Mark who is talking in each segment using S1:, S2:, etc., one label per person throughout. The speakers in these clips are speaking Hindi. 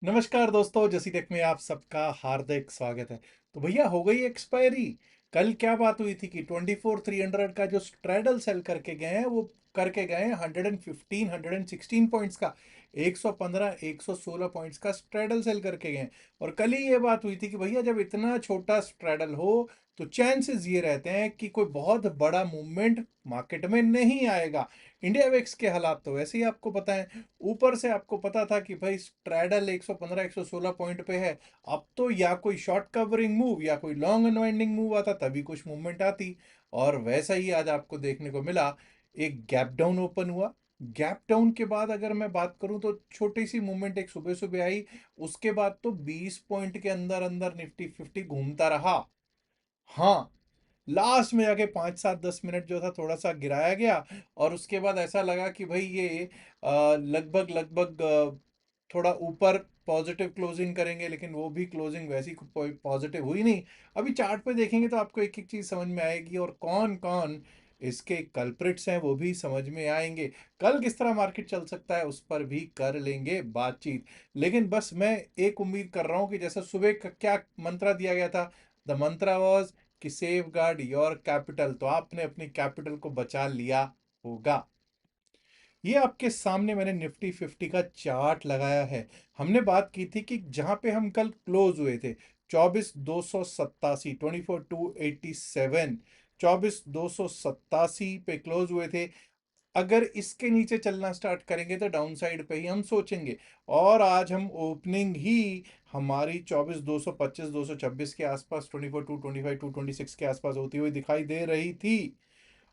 S1: नमस्कार दोस्तों, जसी टेक में आप सबका हार्दिक स्वागत है। तो भैया हो गई एक्सपायरी। कल क्या बात हुई थी कि 24,300 का जो स्ट्रैडल सेल करके गए हैं वो करके गए हैं 115 116 पॉइंट्स का। 115 116 पॉइंट्स का स्ट्रैडल सेल करके गए हैं। और कल ही ये बात हुई थी कि भैया जब इतना छोटा स्ट्रैडल हो तो चांसेस ये रहते हैं कि कोई बहुत बड़ा मूवमेंट मार्केट में नहीं आएगा। इंडिया वेक्स के हालात तो वैसे ही आपको पता है। ऊपर से आपको पता था कि भाई स्ट्रैडल 115 116 पॉइंट पे है। अब तो या कोई शॉर्ट कवरिंग मूव या कोई लॉन्ग अनवाइंडिंग मूव आता तभी कुछ मूवमेंट आती। और वैसा ही आज आपको देखने को मिला। एक गैप डाउन ओपन हुआ। गैप डाउन के बाद अगर मैं बात करूं तो छोटी सी मूवमेंट एक सुबह सुबह आई। उसके बाद तो 20 पॉइंट के अंदर अंदर निफ्टी 50 घूमता रहा। हाँ, लास्ट में जाके 5 7 10 मिनट जो था थोड़ा सा गिराया गया। और उसके बाद ऐसा लगा कि भाई ये लगभग लगभग थोड़ा ऊपर पॉजिटिव क्लोजिंग करेंगे, लेकिन वो भी क्लोजिंग वैसी पॉजिटिव हुई नहीं। अभी चार्ट पे देखेंगे तो आपको एक एक चीज समझ में आएगी और कौन कौन इसके कल्प्रिट्स हैं वो भी समझ में आएंगे। कल किस तरह मार्केट चल सकता है उस पर भी कर लेंगे बातचीत। लेकिन बस मैं एक उम्मीद कर रहा हूं कि जैसा सुबह का क्या मंत्रा दिया गया था, द मंत्रा वॉज कि सेफ गार्ड योर कैपिटल। तो आपने अपनी कैपिटल को बचा लिया होगा। ये आपके सामने मैंने निफ्टी 50 का चार्ट लगाया है। हमने बात की थी कि जहां पे हम कल क्लोज हुए थे 24,287, 24,287, 24,287 पे क्लोज हुए थे। अगर इसके नीचे चलना स्टार्ट करेंगे तो डाउन साइड पे ही हम सोचेंगे। और आज हम ओपनिंग ही हमारी 24,225 226 के आसपास, 24,225 226 के आसपास होती हुई दिखाई दे रही थी।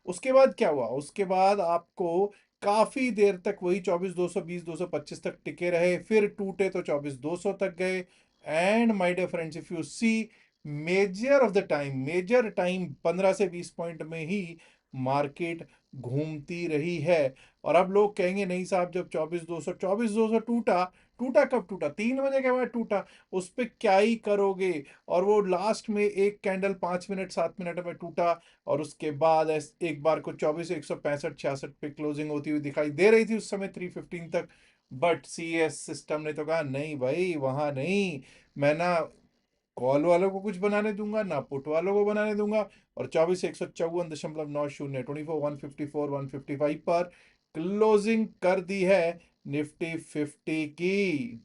S1: उसके बाद क्या हुआ, उसके बाद आपको काफी देर तक वही 24,220 225 तक टिके रहे, फिर टूटे तो 24,200 तक गए। And my dear friends, if you see major time 15 से 20 पॉइंट में ही मार्केट घूमती रही है। और अब लोग कहेंगे नहीं साहब, जब 24,200 टूटा, टूटा कब टूटा? 3 बजे के बाद टूटा। उस पर क्या ही करोगे? और वो लास्ट में एक कैंडल 5 मिनट 7 मिनट में टूटा। और उसके बाद एक बार को 24,165 66 पे क्लोजिंग होती हुई दिखाई दे रही थी उस समय 315 तक। बट सीएस सिस्टम ने तो कहा नहीं भाई, वहां नहीं। मैं ना कॉल वालों को कुछ बनाने दूंगा ना पुट वालों को बनाने दूंगा। और 24,154.90 24,154 155 पर क्लोजिंग कर दी है निफ्टी 50 की।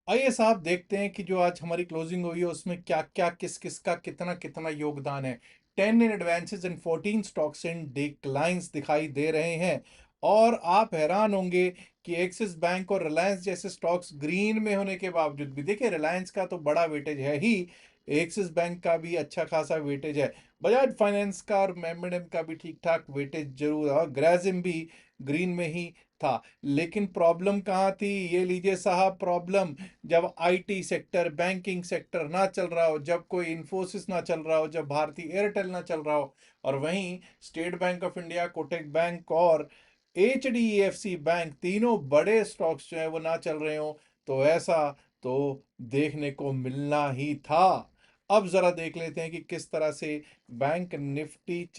S1: आइए साहब देखते हैं कि जो आज हमारी क्लोजिंग हुई है उसमें क्या क्या किस किस का कितना कितना योगदान है। 10 in advances and 14 stocks in declines दिखाई दे रहे हैं। और आप हैरान होंगे कि एक्सिस बैंक और रिलायंस जैसे स्टॉक्स ग्रीन में होने के बावजूद भी, देखिए रिलायंस का तो बड़ा वेटेज है ही, एक्सिस बैंक का भी अच्छा खासा वेटेज है, बजाज फाइनेंस का और मेमोडम का भी ठीक ठाक वेटेज जरूर है, और ग्रासिम भी ग्रीन में ही था। लेकिन प्रॉब्लम कहाँ थी? ये लीजिए साहब प्रॉब्लम, जब आईटी सेक्टर बैंकिंग सेक्टर ना चल रहा हो, जब कोई इंफोसिस ना चल रहा हो, जब भारतीय एयरटेल ना चल रहा हो, और वहीं state bank of India, Kotak bank और एचडीएफसी बैंक, तीनों बड़े स्टॉक्स जो है वो ना चल रहे हो, तो ऐसा तो देखने को मिलना ही था। अब जरा देख लेते हैं कि किस तरह से बैंक निफ्टी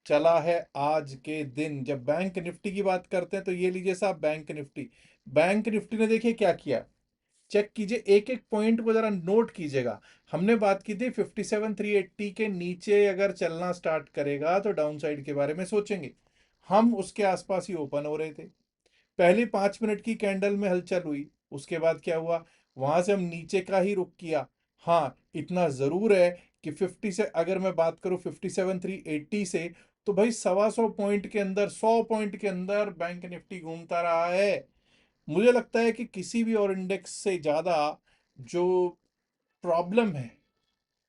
S1: चला है आज के दिन। जब बैंक निफ्टी की बात करते हैं तो ये लीजिए साहब बैंक निफ्टी ने देखिए क्या किया। चेक कीजिए, एक एक पॉइंट को जरा नोट कीजिएगा। हमने बात की थी 57,380 के नीचे अगर चलना स्टार्ट करेगा तो डाउन साइड के बारे में सोचेंगे। हम उसके आसपास ही ओपन हो रहे थे। पहली 5 मिनट की कैंडल में हलचल हुई। उसके बाद क्या हुआ? वहां से हम नीचे का ही रुक किया। हाँ, इतना जरूर है कि 50 से अगर मैं बात करूं 57,380 से, तो भाई 125 पॉइंट के अंदर, 100 पॉइंट के अंदर बैंक निफ्टी घूमता रहा है। मुझे लगता है कि किसी भी और इंडेक्स से ज्यादा जो प्रॉब्लम है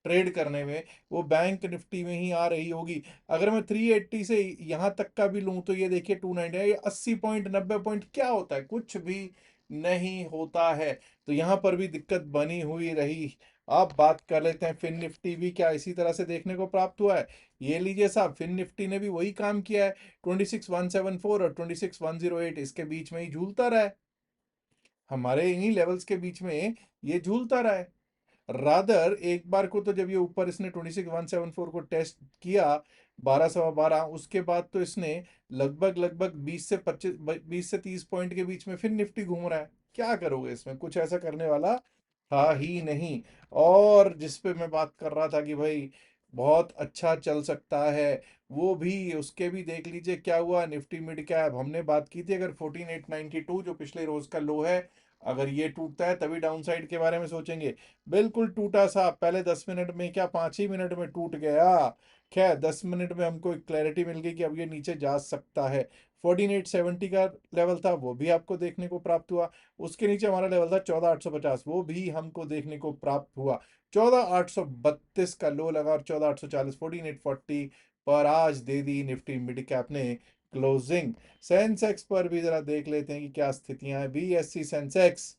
S1: ट्रेड करने में, वो बैंक निफ्टी में ही आ रही होगी। अगर मैं 380 से यहां तक का भी लूं तो ये देखिए 290 है, ये 80 पॉइंट 90 पॉइंट क्या होता है? कुछ भी नहीं होता है। तो यहां पर भी दिक्कत बनी हुई रही। अब बात कर लेते हैं फिन निफ्टी भी क्या इसी तरह से देखने को प्राप्त हुआ है। ये लीजिए साहब, फिन निफ्टी ने भी वही काम किया है। 26,174 और 26,108 इसके बीच में ही झूलता रहा है। हमारे इन्हीं लेवल्स के बीच में ये झूलता रहा है। रादर एक बार को तो जब ये ऊपर इसने 26,174 को टेस्ट किया 12 सवा 12, उसके बाद तो इसने लगभग लगभग 20 से 25 20 से 30 पॉइंट के बीच में फिर निफ्टी घूम रहा है। क्या करोगे इसमें, कुछ ऐसा करने वाला था ही नहीं। और जिस पे मैं बात कर रहा था कि भाई बहुत अच्छा चल सकता है, वो भी, उसके भी देख लीजिए क्या हुआ। निफ्टी मिड कैप हमने बात की थी, अगर 14892 जो पिछले रोज का लो है, अगर ये टूटता है तभी डाउन साइड के बारे में सोचेंगे। बिल्कुल टूटा सा, पहले 10 मिनट में, क्या 5 ही मिनट में टूट गया। खैर 10 मिनट में हमको एक क्लैरिटी मिल गई कि अब ये नीचे जा सकता है। 14870 का लेवल था, वो भी आपको देखने को प्राप्त हुआ। उसके नीचे हमारा लेवल था 14850, वो भी हमको देखने को प्राप्त हुआ। 14832 का लो लगा और 14840, 14840 पर आज दे दी निफ्टी मिड कैप ने क्लोजिंग। सेंसेक्स पर भी जरा देख लेते हैं कि क्या स्थितियां हैं। बीएससी सेंसेक्स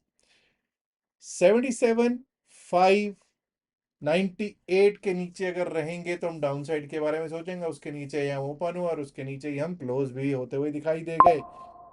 S1: 77,598 के नीचे अगर रहेंगे तो हम डाउन साइड के बारे में सोचेंगे। उसके नीचे हम ओपन हुआ और उसके नीचे ही हम क्लोज भी होते हुए दिखाई दे गए।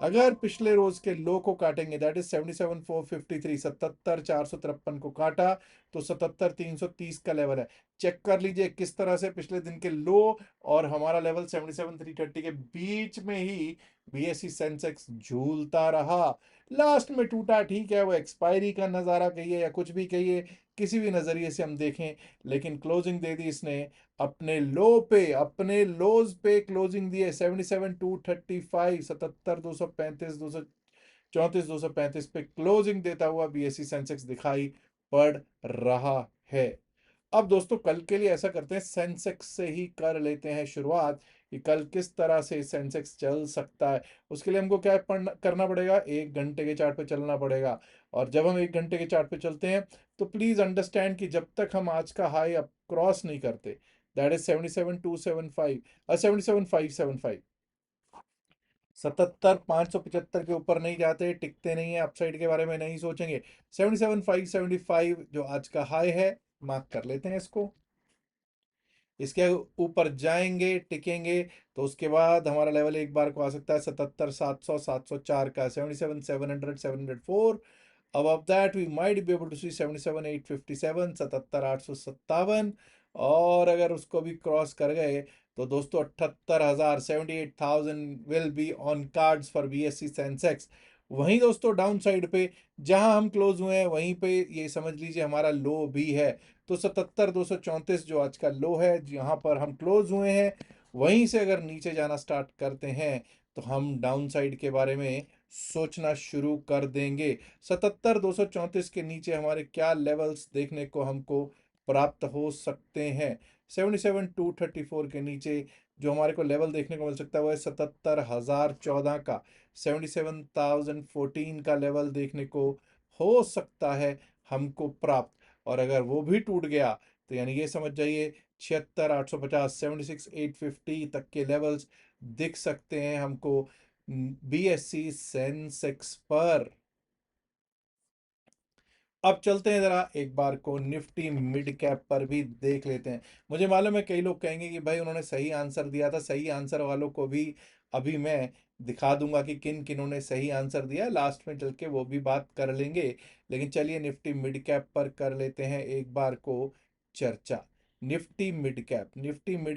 S1: अगर पिछले रोज के लो को काटेंगे, दैट इज 77,453, 77,453 को काटा तो 77,330 का लेवल है। चेक कर लीजिए किस तरह से पिछले दिन के लो और हमारा लेवल 77,330 के बीच में ही बीएसई सेंसेक्स झूलता रहा। लास्ट में टूटा, ठीक है, वो एक्सपायरी का नजारा कहिए या कुछ भी कहिए, किसी भी नजरिए से हम देखें, लेकिन क्लोजिंग दे दी इसने अपने लो पे, अपने लोज पे क्लोजिंग दी है। 77,235, 77,235, 234,235 पे क्लोजिंग देता हुआ बीएसई सेंसेक्स दिखाई पड़ रहा है। अब दोस्तों कल के लिए ऐसा करते हैं, सेंसेक्स से ही कर लेते हैं शुरुआत कि कल किस तरह से सेंसेक्स चल सकता है। उसके लिए हमको क्या करना पड़ेगा, 1 घंटे के चार्ट पे चलना पड़ेगा। और जब हम 1 घंटे के चार्ट पे चलते हैं तो प्लीज अंडरस्टैंड कि जब तक हम आज का हाई अप क्रॉस नहीं करते, दैट इज 77,275, 77,575, 77,575 के ऊपर नहीं जाते, टिकते नहीं है, अपसाइड के बारे में नहीं सोचेंगे। 77,575 जो आज का हाई है, मार्क कर लेते हैं इसको। इसके ऊपर जाएंगे, टिकेंगे, तो उसके बाद हमारा लेवल एक बार को आ सकता है 77,700, 704 का, 77,700, 704। Above that we might be able to see 77,857, 77,857। और अगर उसको भी क्रॉस कर गए तो दोस्तों 78,000, 78,000 will be on cards for BSc Sensex. वहीं दोस्तों डाउन साइड पे जहां हम क्लोज हुए हैं वहीं पे ये समझ लीजिए हमारा लो भी है। तो 77,234 जो आज का लो है, जहां पर हम क्लोज हुए हैं, वहीं से अगर नीचे जाना स्टार्ट करते हैं तो हम डाउन साइड के बारे में सोचना शुरू कर देंगे। 77,234 के नीचे हमारे क्या लेवल्स देखने को हमको प्राप्त हो सकते हैं। 77,234 के नीचे जो हमारे को लेवल देखने को मिल सकता है वो है 77,014 का, 77,014 का लेवल देखने को हो सकता है हमको प्राप्त। और अगर वो भी टूट गया तो यानी ये समझ जाइए 76,850, 76,850 तक के लेवल्स दिख सकते हैं हमको बीएससी सेंसेक्स पर। अब चलते हैं जरा एक बार को निफ्टी मिड कैप पर भी देख लेते हैं। मुझे मालूम है कई लोग कहेंगे कि भाई उन्होंने सही आंसर दिया था, सही आंसर वालों को भी अभी मैं दिखा दूंगा कि किन किन्होंने ने सही आंसर दिया, लास्ट में चल के वो भी बात कर लेंगे। लेकिन चलिए निफ्टी मिड कैप पर कर लेते हैं एक बार को चर्चा। निफ्टी मिड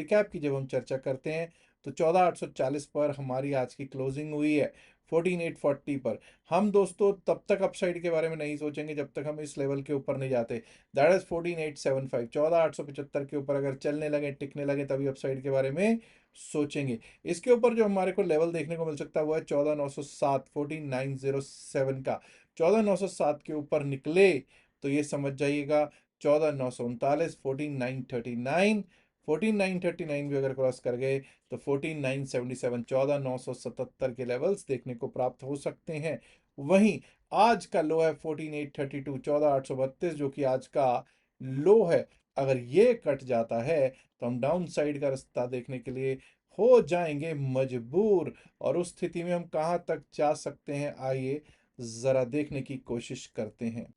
S1: कैप की जब हम चर्चा करते हैं तो 14,840 पर हमारी आज की क्लोजिंग हुई है। 14,840 पर हम दोस्तों तब तक अपसाइड के बारे में नहीं सोचेंगे जब तक हम इस लेवल के ऊपर नहीं जाते, दैट इज 14,875, 14,875 के ऊपर अगर चलने लगे, टिकने लगे, तभी अपसाइड के बारे में सोचेंगे। इसके ऊपर जो हमारे को लेवल देखने को मिल सकता है वो है 14,907, 14,907 का। 14,907 के ऊपर निकले तो ये समझ जाइएगा 14,939, 14,939, 14,939 भी अगर क्रॉस कर गए तो 14,977, 14,977 के लेवल्स देखने को प्राप्त हो सकते हैं। वहीं आज का लो है 14,832, 14,832 जो कि आज का लो है। अगर ये कट जाता है तो हम डाउन साइड का रास्ता देखने के लिए हो जाएंगे मजबूर। और उस स्थिति में हम कहां तक जा सकते हैं, आइए जरा देखने की कोशिश करते हैं।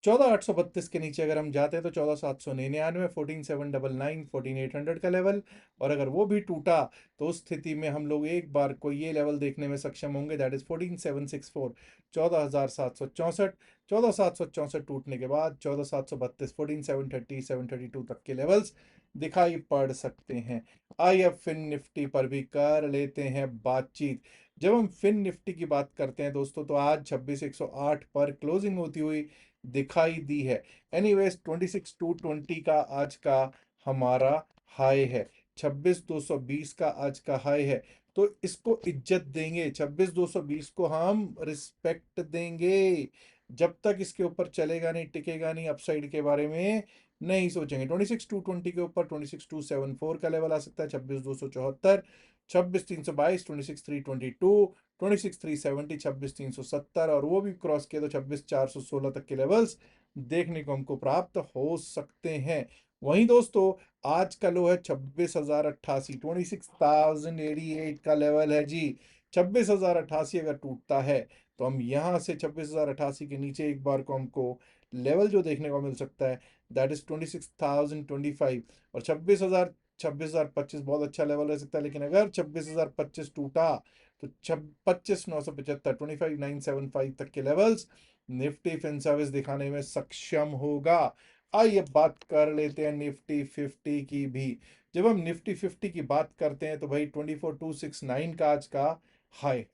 S1: 14,832 के नीचे अगर हम जाते हैं तो 14,799, 14,799, 14,800 का लेवल। और अगर वो भी टूटा तो उस स्थिति में हम लोग एक बार को ये लेवल देखने में सक्षम होंगे, दैट इज 14,764, 14,764। 14,764 टूटने के बाद 14,732, 14,730, 732 तक के लेवल्स दिखाई पड़ सकते हैं। आई अब फिन निफ्टी पर भी कर लेते हैं बातचीत। जब हम फिन निफ्टी की बात करते हैं दोस्तों, तो आज 26,108 पर क्लोजिंग होती हुई दिखाई दी है। एनीवेज 26,220 का आज का हमारा हाई है, 26,220 का आज का हाई है। तो इसको इज्जत देंगे, 26,220 को हम रिस्पेक्ट देंगे। जब तक इसके ऊपर चलेगा नहीं, टिकेगा नहीं, अपसाइड के बारे में नहीं सोचेंगे। 26,220 के ऊपर 26,274 का लेवल आ सकता है, 26,274, 26,322, 26,322, 26,370, 26,370, और वो भी क्रॉस किया तो 26,416 तक के लेवल्स देखने को हमको प्राप्त हो सकते हैं। वहीं दोस्तों आज का लो है 26,088, 26,088 का लेवल है जी। 26,088 अगर टूटता है तो हम यहां से 26,088 के नीचे एक बार को हमको लेवल जो देखने को मिल सकता है, दैट इज 26,025। और 26,025 बहुत अच्छा लेवल रह सकता है, लेकिन अगर 26,025 टूटा तो 25,975, 25,975 तक के लेवल्स निफ्टी फिन सर्विस दिखाने में सक्षम होगा। आइए बात कर लेते हैं निफ्टी 50 की भी। जब हम निफ्टी 50 की बात करते हैं तो भाई 24,269 का आज का हाई।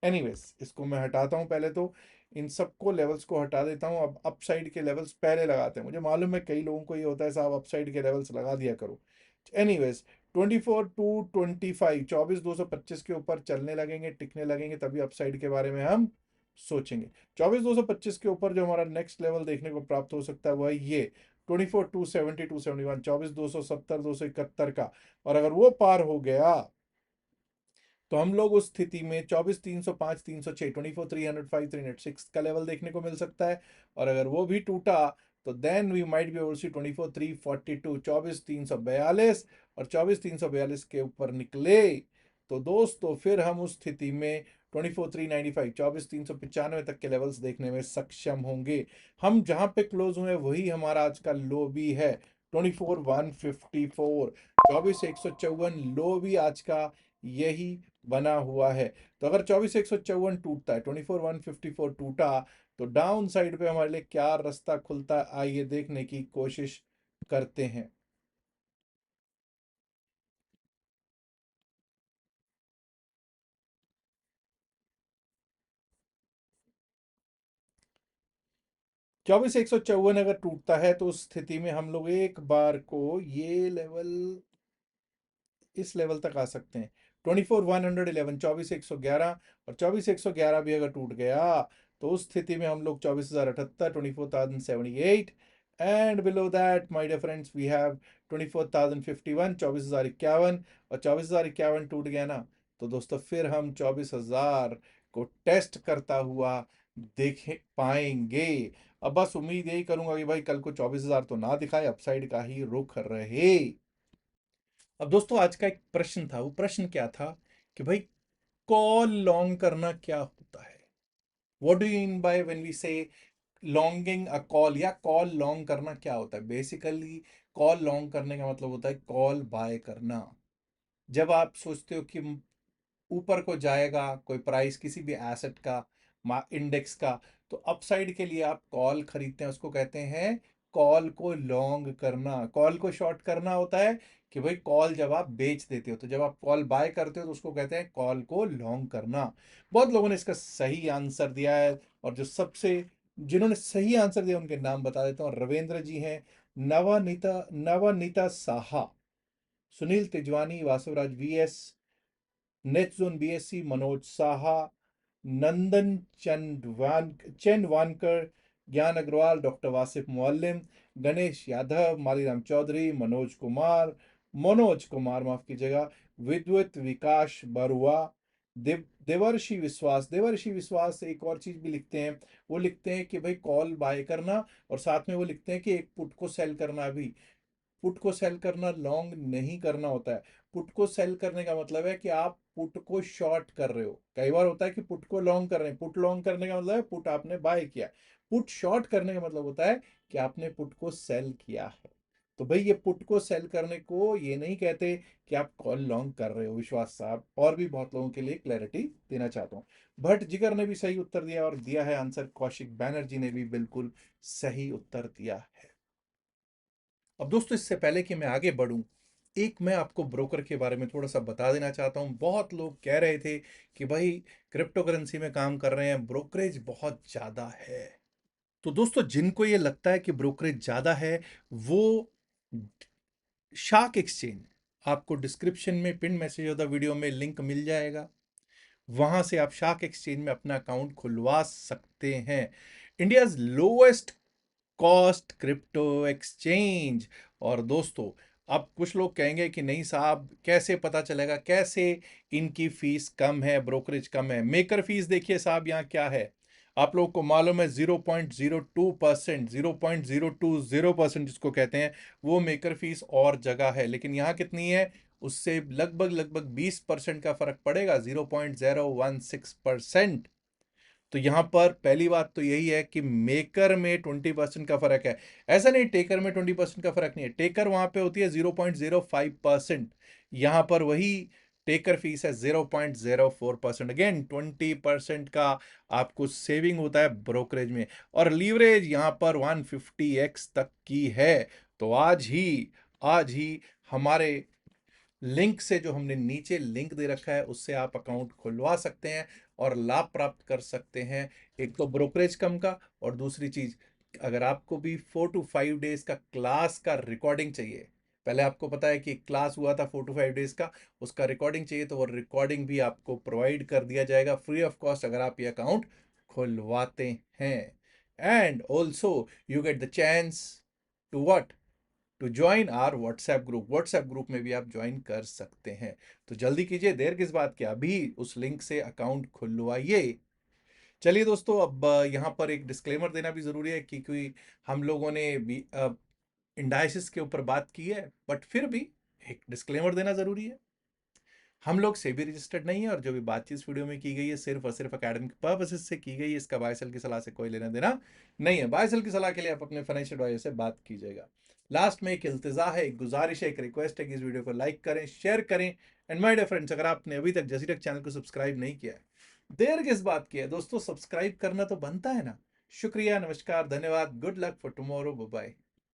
S1: एनीवेज इसको मैं हटाता हूं, पहले तो इन सबको लेवल्स को हटा देता हूं। अब अपसाइड के लेवल्स पहले लगाते हैं। मुझे मालूम है कई लोगों को ये होता है साहब अपसाइड के लेवल्स लगा दिया करो। एनीवेज 24,225, 24,225 के ऊपर चलने लगेंगे, टिकने लगेंगे, तभी अपसाइड के बारे में हम सोचेंगे। 24,225 के ऊपर जो हमारा नेक्स्ट लेवल देखने को प्राप्त हो सकता है वो है ये 24,270, 271, 24,270, 271 का। और अगर वो पार हो गया तो हम लोग उस स्थिति में 24,305, 306, 24,305, 306 का लेवल देखने को मिल सकता है। और अगर वो भी टूटा तो then we might be able to see 24,342, 24,342, और 24,342 के ऊपर निकले तो दोस्तों फिर हम उस स्थिति में 24,395, 24,395 तक के लेवल्स देखने में सक्षम होंगे। हम जहां पे क्लोज हुए वही हमारा आज का लो भी है, 24,154, 24,154 लो भी आज का यही बना हुआ है। तो अगर 24,154 टूटता है, 24,154 टूटा, तो डाउन साइड पे हमारे लिए क्या रास्ता खुलता है, आइए देखने की कोशिश करते हैं। 24,154 अगर टूटता है तो उस स्थिति में हम लोग एक बार को ये लेवल, इस लेवल तक आ सकते हैं, 24,111, 24,111, और 24,111 भी अगर टूट गया तो उस स्थिति में हम लोग 24,078, 24,078, and below that my dear friends we have 24,051, 24,051, और 24,051 टूट गया ना तो दोस्तों फिर हम 24,000 को टेस्ट करता हुआ देख पाएंगे। अब बस उम्मीद यही करूंगा कि भाई कल को 24,000 तो ना दिखाए, अपसाइड का ही रुख रहे। अब दोस्तों आज का एक प्रश्न था, वो प्रश्न क्या था कि भाई कॉल लॉन्ग करना क्या होता है। What do you mean by when we say longing a call, या कॉल लॉन्ग करना क्या होता है। बेसिकली कॉल लॉन्ग करने का मतलब होता है कॉल बाय करना। जब आप सोचते हो कि ऊपर को जाएगा कोई प्राइस किसी भी एसेट का, इंडेक्स का, तो अपसाइड के लिए आप कॉल खरीदते हैं, उसको कहते हैं कॉल को लॉन्ग करना। कॉल को शॉर्ट करना होता है कि भाई कॉल जब आप बेच देते हो, तो जब आप कॉल बाय करते हो तो उसको कहते हैं कॉल को लॉन्ग करना। बहुत लोगों ने इसका सही आंसर दिया है, और जो सबसे जिन्होंने सही आंसर दिया उनके नाम बता देता हूँ। रविंद्र जी हैं, Navanita Navanita Saha, Sunil Tijwani, Vasuraj VS, next zone BSC Manoj Saha, Nandan Chandwankar, Gyan Agarwal, doctor Wasif Muallim, Ganesh Yadav, Maliram Chaudhary, Manoj Kumar माफ कीजिएगा, विद्युत विकास बरुआ, देवर्षि विश्वास एक और चीज भी लिखते हैं। वो लिखते हैं कि भाई कॉल बाय करना, और साथ में वो लिखते हैं कि एक पुट को सेल करना भी। पुट को सेल करना लॉन्ग नहीं करना होता है। पुट को सेल करने का मतलब है कि आप पुट को शॉर्ट कर रहे हो। कई बार होता है कि पुट को लॉन्ग कर रहे हैं, पुट लॉन्ग करने का मतलब है पुट आपने बाय किया। पुट शॉर्ट करने का मतलब होता है कि आपने पुट को सेल किया है। तो भाई ये पुट को सेल करने को ये नहीं कहते कि आप कॉल लॉन्ग कर रहे हो। विश्वास साहब और भी बहुत लोगों के लिए क्लैरिटी देना चाहता हूँ। भट्ट जिगर ने भी सही उत्तर दिया, और दिया है आंसर कौशिक बैनर्जी ने भी बिल्कुल सही उत्तर दिया है। अब दोस्तों इससे पहले कि मैं आगे बढ़ूं, एक मैं आपको ब्रोकर के बारे में थोड़ा सा बता देना चाहता हूँ। बहुत लोग कह रहे थे कि भाई क्रिप्टो करेंसी में काम कर रहे हैं, ब्रोकरेज बहुत ज़्यादा है। तो दोस्तों, जिनको ये लगता है कि ब्रोकरेज ज़्यादा है, वो शार्क एक्सचेंज, आपको डिस्क्रिप्शन में pin message of the video में लिंक मिल जाएगा। वहां से आप शार्क एक्सचेंज में अपना अकाउंट खुलवा सकते हैं। India's lowest cost crypto exchange. और दोस्तों, अब कुछ लोग कहेंगे कि नहीं साहब, कैसे पता चलेगा, कैसे इनकी फीस कम है, ब्रोकरेज कम है। मेकर फीस देखिए साहब, यहाँ क्या है, आप लोगों को मालूम है 0.02%, 0.020% जिसको कहते हैं, वो मेकर फीस और जगह है। लेकिन यहाँ कितनी है, उससे लगभग लगभग 20% का फर्क पड़ेगा, 0.016%। तो यहां पर पहली बात तो यही है कि मेकर में 20% का फर्क है। ऐसा नहीं टेकर में 20% का फर्क नहीं है, टेकर वहां पे होती है 0.05%, यहां पर वही टेकर फीस है 0.04%। अगेन 20% का आपको सेविंग होता है ब्रोकरेज में। और लीवरेज यहां पर 150x तक की है। तो आज ही हमारे लिंक से, जो हमने नीचे लिंक दे रखा है, उससे आप अकाउंट खुलवा सकते हैं और लाभ प्राप्त कर सकते हैं। एक तो ब्रोकरेज कम का, और दूसरी चीज, अगर आपको भी 4 to 5 डेज का क्लास का रिकॉर्डिंग चाहिए, पहले आपको पता है कि क्लास हुआ था 4 to 5 डेज का, उसका रिकॉर्डिंग चाहिए, तो वो रिकॉर्डिंग भी आपको प्रोवाइड कर दिया जाएगा फ्री ऑफ कॉस्ट, अगर आप ये अकाउंट खुलवाते हैं। And also you get the chance to what, to join our WhatsApp group में भी आप ज्वाइन कर सकते हैं। तो जल्दी कीजिए, देर किस बात की, अभी उस लिंक से अकाउंट खुलवाइए। चलिए दोस्तों, अब यहाँ पर एक डिस्क्लेमर देना भी जरूरी है, क्योंकि हम लोगों ने भी इंडाइसिस के ऊपर बात की है, बट फिर भी एक डिस्क्लेमर देना जरूरी है। हम लोग सेबी रजिस्टर्ड नहीं है, और जो भी बातचीत इस वीडियो में की गई है सिर्फ और सिर्फ एकेडमिक पर्पसेस से की गई है। इसका बाय सेल की सलाह से कोई लेना देना नहीं है। बाय सेल की सलाह के लिए आप अपने फाइनेंशियल एडवाइजर से बात कीजिएगा। लास्ट में एक इल्तिजा है, एक गुजारिश है, एक रिक्वेस्ट है कि इस वीडियो को लाइक करें, शेयर करें। एंड माय डियर फ्रेंड्स, अगर आपने अभी तक जसीटेक चैनल को सब्सक्राइब नहीं किया है, देर किस बात की है दोस्तों, सब्सक्राइब करना तो बनता है ना। शुक्रिया, नमस्कार, धन्यवाद, good luck for tomorrow, bye bye.